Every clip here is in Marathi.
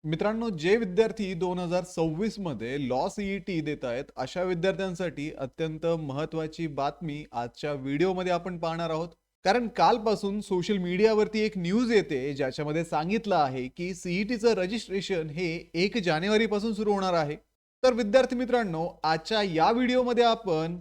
मित्रांनो, जे विद्यार्थी 2026 मध्ये लॉ सीईटी देत आहेत, अशा विद्यार्थ्यांसाठी अत्यंत महत्त्वाची बातमी आजच्या व्हिडिओमध्ये आपण पाहणार आहोत. कारण कालपासून सोशल मीडियावरती एक न्यूज येते, ज्याच्यामध्ये सांगितलं आहे की सीईटीचं रजिस्ट्रेशन हे 1 जानेवारीपासून सुरू होणार आहे. तर विद्यार्थी मित्रांनो, आजच्या या व्हिडिओमध्ये आपण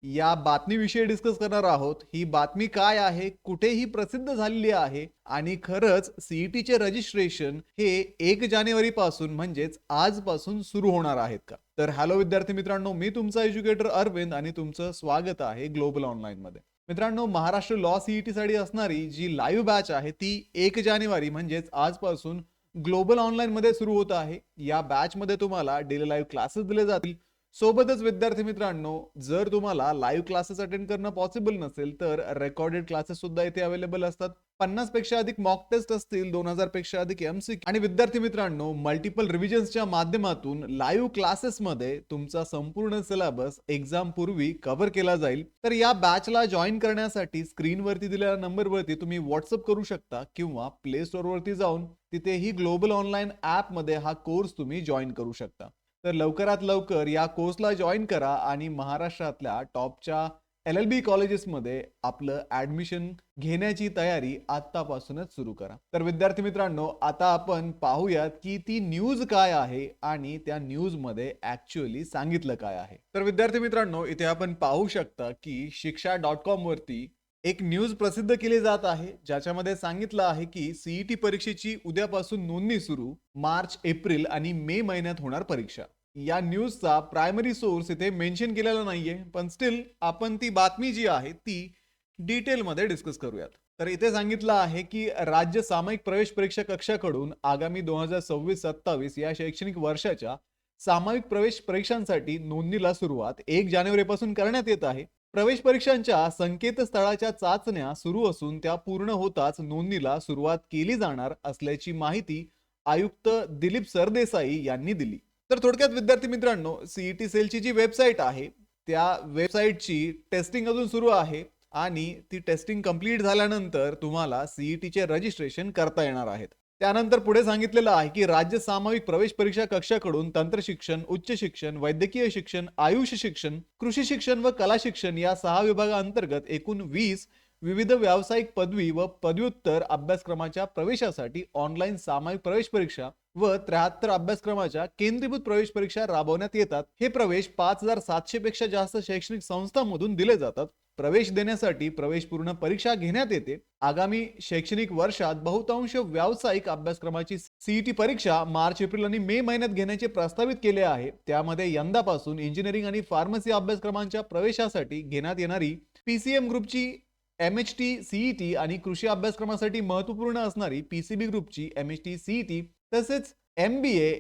या बातमीविषयी डिस्कस करणार आहोत. ही बातमी काय आहे, कुठे ही प्रसिद्ध झालेली आहे आणि खरंच सीईटीचे रजिस्ट्रेशन हे 1 जानेवारी पासून म्हणजेच आजपासून सुरू होणार आहेत का? तर हॅलो विद्यार्थी मित्रांनो, मी तुमचा एज्युकेटर अरविंद आणि तुमचं स्वागत आहे ग्लोबल ऑनलाईन मध्ये. मित्रांनो, महाराष्ट्र लॉ सीईटी साठी असणारी जी लाईव्ह बॅच आहे ती 1 जानेवारी म्हणजेच आजपासून ग्लोबल ऑनलाईन मध्ये सुरू होत आहे. या बॅच मध्ये तुम्हाला डेली लाईव्ह क्लासेस दिले जातील. सोबतच विद्यार्थी मित्रांनो, जर तुम्हाला लाईव्ह क्लासेस अटेंड करणं पॉसिबल नसेल तर रेकॉर्डेड क्लासेस सुद्धा इथे अवेलेबल असतात. 50 पेक्षा अधिक मॉक टेस्ट असतील, 2000 पेक्षा अधिक एमसीक्यू आणि विद्यार्थी मित्रांनो, मल्टिपल रिव्हिजन्सच्या माध्यमातून लाईव्ह क्लासेसमध्ये तुमचा संपूर्ण सिलेबस एक्झाम पूर्वी कव्हर केला जाईल. तर या बॅचला जॉईन करण्यासाठी स्क्रीनवरती दिलेल्या नंबरवरती तुम्ही व्हॉट्सअप करू शकता किंवा प्ले स्टोअरवरती जाऊन तिथेही ग्लोबल ऑनलाईन ॲपमध्ये हा कोर्स तुम्ही जॉईन करू शकता. तर लवकरात लवकर या कोर्सला जॉईन करा आणि महाराष्ट्रातल्या टॉपच्या LLB कॉलेजेसमध्ये आपलं ऍडमिशन घेण्याची तयारी आतापासूनच सुरू करा. तर विद्यार्थी मित्रांनो, आता आपण पाहूयात की ती न्यूज काय आहे आणि त्या न्यूज मध्ये ऍक्च्युअली सांगितलं काय आहे. तर विद्यार्थी मित्रांनो, इथे आपण पाहू शकता की शिक्षा.com वरती एक न्यूज प्रसिद्ध केली जात आहे, ज्याच्यामध्ये सांगितलं आहे की सीईटी परीक्षेची उद्यापासून नोंदणी सुरू. मार्च, एप्रिल आणि मे महिन्यात होणार परीक्षा. या न्यूजचा प्रायमरी सोर्स इथे मेन्शन केलेला नाहीये, पण स्टील आपण ती बातमी जी आहे ती डिटेलमध्ये डिस्कस करूयात. तर इथे सांगितलं आहे की राज्य सामायिक प्रवेश परीक्षा कक्षाकडून आगामी 2026-27 या शैक्षणिक वर्षाच्या सामायिक प्रवेश परीक्षांसाठी नोंदणीला सुरुवात 1 जानेवारीपासून करण्यात येत आहे. प्रवेश परीक्षांच्या संकेतस्थळाच्या चाचण्या सुरू असून त्या पूर्ण होताच नोंदणीला सुरुवात केली जाणार असल्याची माहिती आयुक्त दिलीप सरदेसाई यांनी दिली. तर थोडक्यात विद्यार्थी मित्रांनो, सीईटी सेलची जी वेबसाईट आहे त्या वेबसाईटची टेस्टिंग अजून सुरू आहे आणि ती टेस्टिंग कंप्लीट झाल्यानंतर तुम्हाला सीईटीचे रजिस्ट्रेशन करता येणार आहेत. त्यानंतर पुढे सांगितलेलं आहे की राज्य सामायिक प्रवेश परीक्षा कक्षाकडून तंत्र शिक्षण, उच्च शिक्षण, वैद्यकीय शिक्षण, आयुष शिक्षण, कृषी शिक्षण व कला शिक्षण या 6 विभागांतर्गत एकूण 20 विविध व्यावसायिक पदवी व पदव्युत्तर अभ्यासक्रमाच्या प्रवेशासाठी ऑनलाईन सामायिक प्रवेश परीक्षा व 73 अभ्यासक्रमाच्या केंद्रीभूत प्रवेश परीक्षा राबवण्यात येतात. हे प्रवेश 5700 पेक्षा जास्त शैक्षणिक संस्थांमधून दिले जातात. प्रवेश देण्यासाठी प्रवेशपूर्ण परीक्षा घेण्यात येते. आगामी शैक्षणिक वर्षात बहुतांश व्यावसायिक अभ्यासक्रमाची सीईटी परीक्षा मार्च, एप्रिल आणि मे महिन्यात घेण्याचे प्रस्तावित केले आहे. त्यामध्ये यंदापासून इंजिनिअरिंग आणि फार्मसी अभ्यासक्रमांच्या प्रवेशासाठी घेण्यात येणारी पीसीएम ग्रुपची MHT सीईटी आणि कृषी अभ्यासक्रमासाठी महत्त्वपूर्ण असणारी पीसीबी ग्रुपची MHT सीईटी तसेच MBA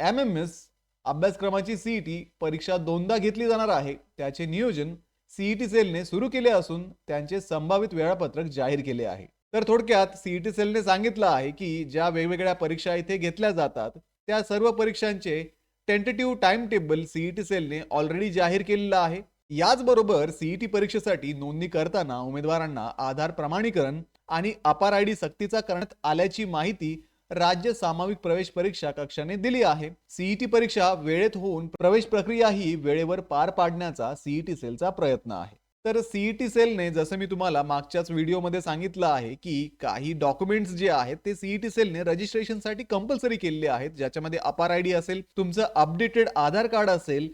MMS अभ्यासक्रमाची सीईटी परीक्षा दोनदा घेतली जाणार आहे. त्याचे नियोजन सीईटी सेलने सुरू केले असून त्यांचे संभावित वेळापत्रक जाहीर केले आहे. तर थोडक्यात सीईटी सेलने सांगितलं आहे की ज्या वेगवेगळ्या परीक्षा इथे घेतल्या जातात त्या सर्व परीक्षांचे टेंटेटिव्ह टाइम टेबल सीईटी सेलने ऑलरेडी जाहीर केलेलं आहे. याचबरोबर सीईटी परीक्षेसाठी नोंदणी करताना उमेदवारांना आधार प्रमाणीकरण आणि अपार आयडी सक्तीचा करण्यात आल्याची माहिती राज्य सामायिक प्रवेश परीक्षा कक्षाने दिली आहे. सीईटी परीक्षा वेळेत होऊन प्रवेश प्रक्रिया ही वेळेवर पार पाडण्याचा सीईटी सेलचा प्रयत्न आहे. तर सीईटी सेलने जसं मी तुम्हाला मागच्याच व्हिडिओमध्ये सांगितलं आहे की काही डॉक्युमेंट्स जे आहेत ते सीईटी सेलने रजिस्ट्रेशनसाठी कंपल्सरी केलेले आहेत, ज्याच्यामध्ये अपार आयडी असेल, तुमचं अपडेटेड आधार कार्ड असेल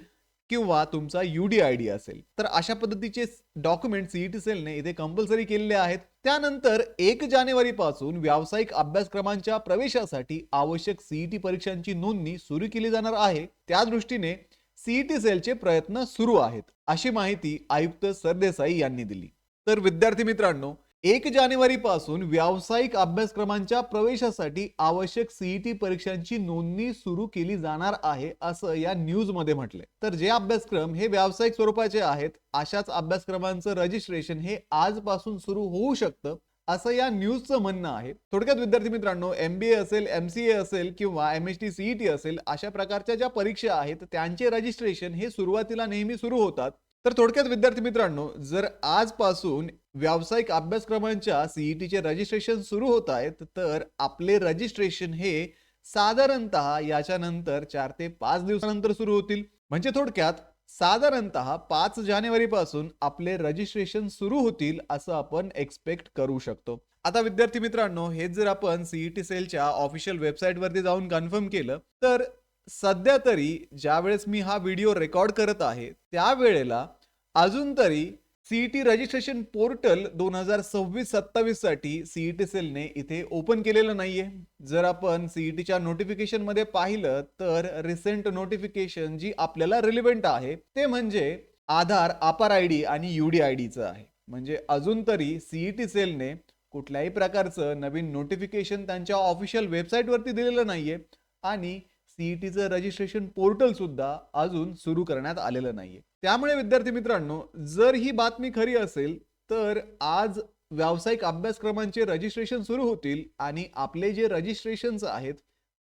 किंवा तुमचा UDID असेल. तर अशा पद्धतीचे डॉक्युमेंट सीईटी सेलने इथे कंपल्सरी केलेले आहेत. त्यानंतर 1 जानेवारी पासून व्यावसायिक अभ्यासक्रमांच्या प्रवेशासाठी आवश्यक सीईटी परीक्षांची नोंदणी सुरू केली जाणार आहे. त्या दृष्टीने सीईटी सेलचे प्रयत्न सुरू आहेत, अशी माहिती आयुक्त सरदेसाई यांनी दिली. तर विद्यार्थी मित्रांनो, 1 जानेवारी पासून व्यावसायिक अभ्यासक्रमांच्या प्रवेशासाठी आवश्यक सीईटी परीक्षांची नोंदणी सुरू केली जाणार आहे, असं या न्यूज मध्ये म्हटले. तर जे अभ्यासक्रम हे व्यावसायिक स्वरूपाचे आहेत अशाच अभ्यासक्रमांचं रजिस्ट्रेशन हे आजपासून सुरू होऊ शकतं, असं या न्यूजचं म्हणणं आहे. थोडक्यात विद्यार्थी मित्रांनो, MBA असेल, MCA असेल किंवा MHT CET असेल, अशा प्रकारच्या ज्या परीक्षा आहेत त्यांचे रजिस्ट्रेशन हे सुरुवातीला नेहमी सुरू होतात. तर थोडक्यात विद्यार्थी मित्रांनो, जर आजपासून व्यावसायिक अभ्यासक्रमांच्या सीईटीचे रजिस्ट्रेशन सुरू होत आहेत तर आपले रजिस्ट्रेशन हे साधारणतः याच्यानंतर 4 ते 5 दिवसानंतर सुरू होतील. म्हणजे थोडक्यात साधारणतः 5 जानेवारी पासून आपले रजिस्ट्रेशन सुरू होतील असं आपण एक्सपेक्ट करू शकतो. आता विद्यार्थी मित्रांनो, हे जर आपण सीईटी सेलच्या ऑफिशियल वेबसाईट वरती जाऊन कन्फर्म केलं, तर सध्या तरी ज्यावेळेस मी हा व्हिडिओ रेकॉर्ड करत आहे त्यावेळेला अजून तरी सीईटी रजिस्ट्रेशन पोर्टल 2026-27 साठी सीईटी सेलने इथे ओपन केलेलं नाहीये. जर आपण सीईटीच्या नोटिफिकेशन मध्ये पाहिलं तर रिसेंट नोटिफिकेशन जी आपल्याला रिलेव्हंट आहे ते म्हणजे आधार, अपार आयडी आणि यूडी आयडीचं आहे. म्हणजे अजून तरी सीईटी सेलने कुठल्याही प्रकारचं नवीन नोटिफिकेशन त्यांच्या ऑफिशियल वेबसाईट वरती दिलेलं नाहीये आणि सीईटीचं रजिस्ट्रेशन पोर्टल सुद्धा अजून सुरू करण्यात आलेलं नाहीये. त्यामुळे विद्यार्थी मित्रांनो, जर ही बातमी खरी असेल तर आज व्यावसायिक अभ्यासक्रमांचे रजिस्ट्रेशन सुरू होतील आणि आपले जे रजिस्ट्रेशन्स आहेत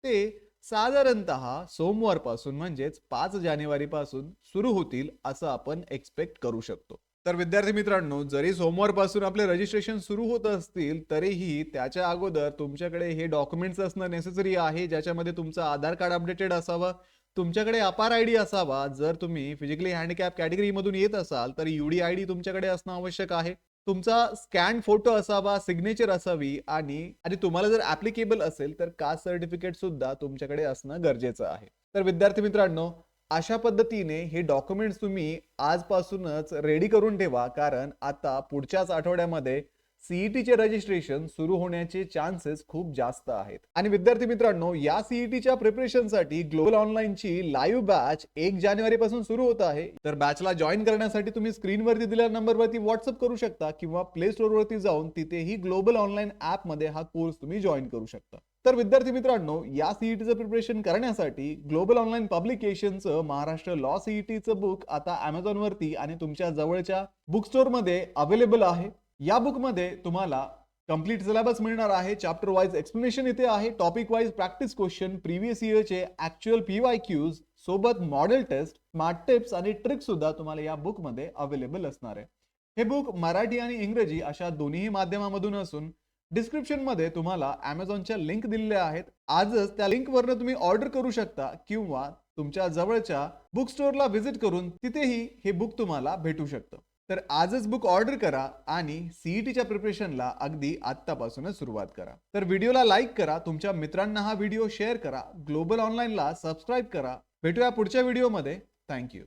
ते साधारणतः सोमवारपासून म्हणजेच 5 जानेवारी पासून सुरू होतील असं आपण एक्सपेक्ट करू शकतो. तर विद्यार्थी मित्रांनो, जरी सोमवारपासून आपले रजिस्ट्रेशन सुरू होत असतील तरीही त्याच्या अगोदर तुमच्याकडे हे डॉक्युमेंट्स असणं नेसेसरी आहे, ज्याच्यामध्ये तुमचं आधार कार्ड अपडेटेड असावं, तुमच्याकडे अपार आयडी असावा, जर तुम्ही फिजिकली हँडिकॅप कॅटेगरी मधून येत असाल तर यूडी आयडी तुमच्याकडे असणं आवश्यक आहे, तुमचा स्कॅन फोटो असावा, सिग्नेचर असावी आणि तुम्हाला जर ऍप्लिकेबल असेल तर कास्ट सर्टिफिकेट सुद्धा तुमच्याकडे असणं गरजेचं आहे. तर विद्यार्थी मित्रांनो, अशा पद्धतीने हे डॉक्युमेंट्स तुम्ही आजपासूनच रेडी करून ठेवा, कारण आता पुढच्याच आठवड्यामध्ये सीईटीचे रजिस्ट्रेशन सुरू होण्याचे चान्सेस खूप जास्त आहेत. आणि विद्यार्थी मित्रांनो, या सीईटीच्या प्रिपरेशनसाठी ग्लोबल ऑनलाईनची लाईव्ह बॅच 1 जानेवारी पासून सुरू होत आहे. तर बॅचला जॉईन करण्यासाठी तुम्ही स्क्रीनवरती दिलेल्या नंबरवरती व्हॉट्सअप करू शकता किंवा प्ले स्टोअर वरती जाऊन तिथेही ग्लोबल ऑनलाईन ऍप मध्ये हा कोर्स तुम्ही जॉईन करू शकता. तर विद्यार्थी मित्रांनो, या सीईटीचं प्रिपरेशन करण्यासाठी ग्लोबल ऑनलाईन पब्लिकेशनचं महाराष्ट्र लॉ सीईटीचं बुक आता Amazon वरती आणि तुमच्या जवळच्या बुक स्टोअर मध्ये अवेलेबल आहे. या बुक मध्ये तुम्हाला कंप्लीट सिलेबस मिळणार आहे, चॅप्टर वाइज एक्सप्लेनेशन इथे आहे, topic wise practice question, previous इयरचे ऍक्च्युअल PYQs सोबत मॉडेल टेस्ट, स्मार्ट टिप्स आणि ट्रिक्स सुद्धा तुम्हाला या बुक मध्ये अवेलेबल असणार आहे. हे बुक मराठी आणि इंग्रजी अशा दोन्ही माध्यमामधून असून डिस्क्रिप्शन मध्ये तुम्हाला Amazonच्या लिंक दिलेल्या आहेत. आजच त्या लिंक वरनं तुम्ही ऑर्डर करू शकता किंवा तुमच्या जवळच्या बुक स्टोअरला व्हिजिट करून तिथेही हे बुक तुम्हाला भेटू शकतं. तर आजच बुक ऑर्डर करा आणि सीईटीच्या प्रिपरेशनला अगदी आत्तापासूनच सुरुवात करा. तर व्हिडिओला लाईक करा, तुमच्या मित्रांना हा व्हिडिओ शेअर करा, ग्लोबल ऑनलाईनला सबस्क्राईब करा. भेटूया पुढच्या व्हिडिओमध्ये. थँक्यू.